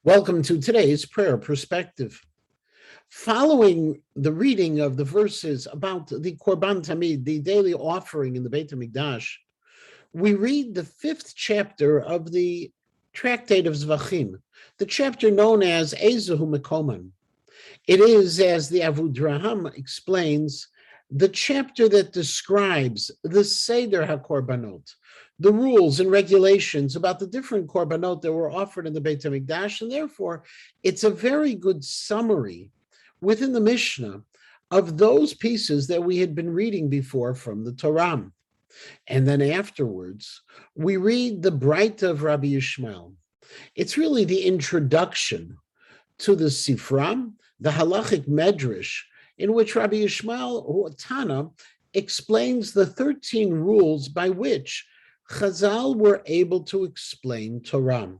Welcome to today's prayer perspective. Following the reading of the verses about the Korban Tamid, the daily offering in the Beit HaMikdash, we read the 5th chapter of the Tractate of Zvachim, the chapter known as AyzehHu Mekoman. It is, as the Avudraham explains, the chapter that describes the Seder HaKorbanot, the rules and regulations about the different korbanot that were offered in the Beit HaMikdash, and therefore it's a very good summary within the Mishnah of those pieces that we had been reading before from the Torah. And then afterwards, we read the Braita of Rabbi Yishmael. It's really the introduction to the Sifra, the halachic medrash, in which Rabbi Yishmael Tana explains the 13 rules by which Chazal were able to explain Torah,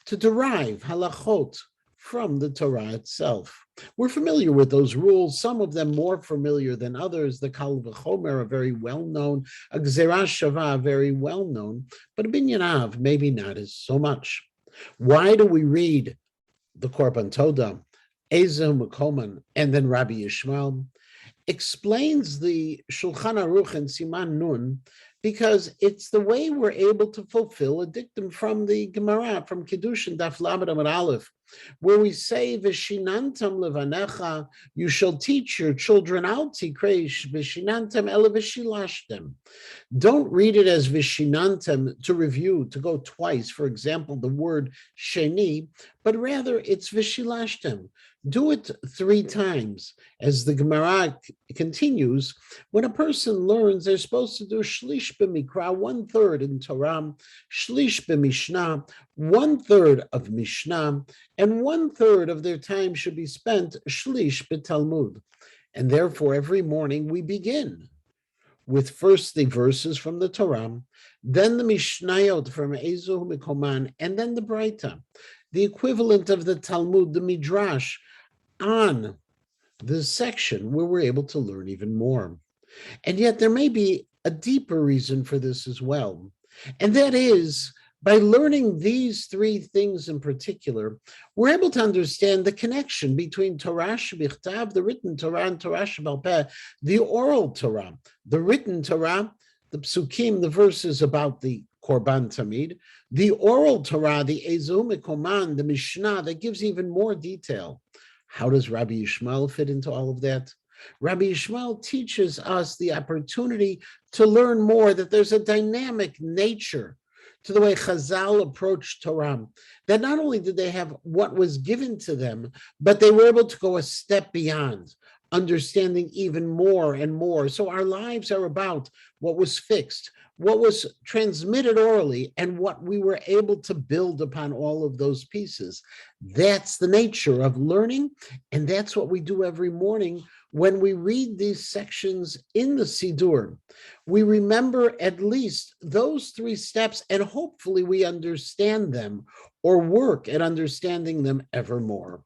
to derive halachot from the Torah itself. We're familiar with those rules, some of them more familiar than others. The Kal V'chomer are very well known, a Gzerah Shavah very well known, but a Binyan Av maybe not as so much. Why do we read the Korban Todah, AyzehHu Mekoman, and then Rabbi Yishmael? Explains the Shulchan Aruch and Siman Nun, because it's the way we're able to fulfill a dictum from the Gemara, from Kiddushin Daf Lamed Amud Aleph, where we say, "V'shinantam levanecha," you shall teach your children al tikreish v'shinantam ele v'shilashtem. Don't read it as v'shinantam to review, to go twice. For example, the word sheni, but rather it's v'shilashtem. Do it 3 times. As the Gemara continues, when a person learns, they're supposed to do shlish b'mikra, 1/3 in Torah, shlish b'mishnah, 1/3 of Mishnah, and 1/3 of their time should be spent shlish b'Talmud. And therefore, every morning we begin with first the verses from the Torah, then the Mishnayot from AyzehHu Mekoman, and then the Braita, the equivalent of the Talmud, the Midrash, on the section where we're able to learn even more. And yet there may be a deeper reason for this as well. And that is, by learning these 3 things in particular, we're able to understand the connection between Torah Shebichtav, the written Torah, and Torah Shebal Peh, the oral Torah. The written Torah, the psukim, the verses about the Korban Tamid, the oral Torah, the AyzehHu Mekoman, the Mishnah, that gives even more detail. How does Rabbi Yishmael fit into all of that? Rabbi Yishmael teaches us the opportunity to learn more, that there's a dynamic nature to the way Chazal approached Torah, that not only did they have what was given to them, but they were able to go a step beyond, understanding even more and more. So our lives are about what was fixed, what was transmitted orally, and what we were able to build upon all of those pieces. That's the nature of learning, and that's what we do every morning when we read these sections in the Sidur. We remember at least those 3 steps, and hopefully we understand them or work at understanding them ever more.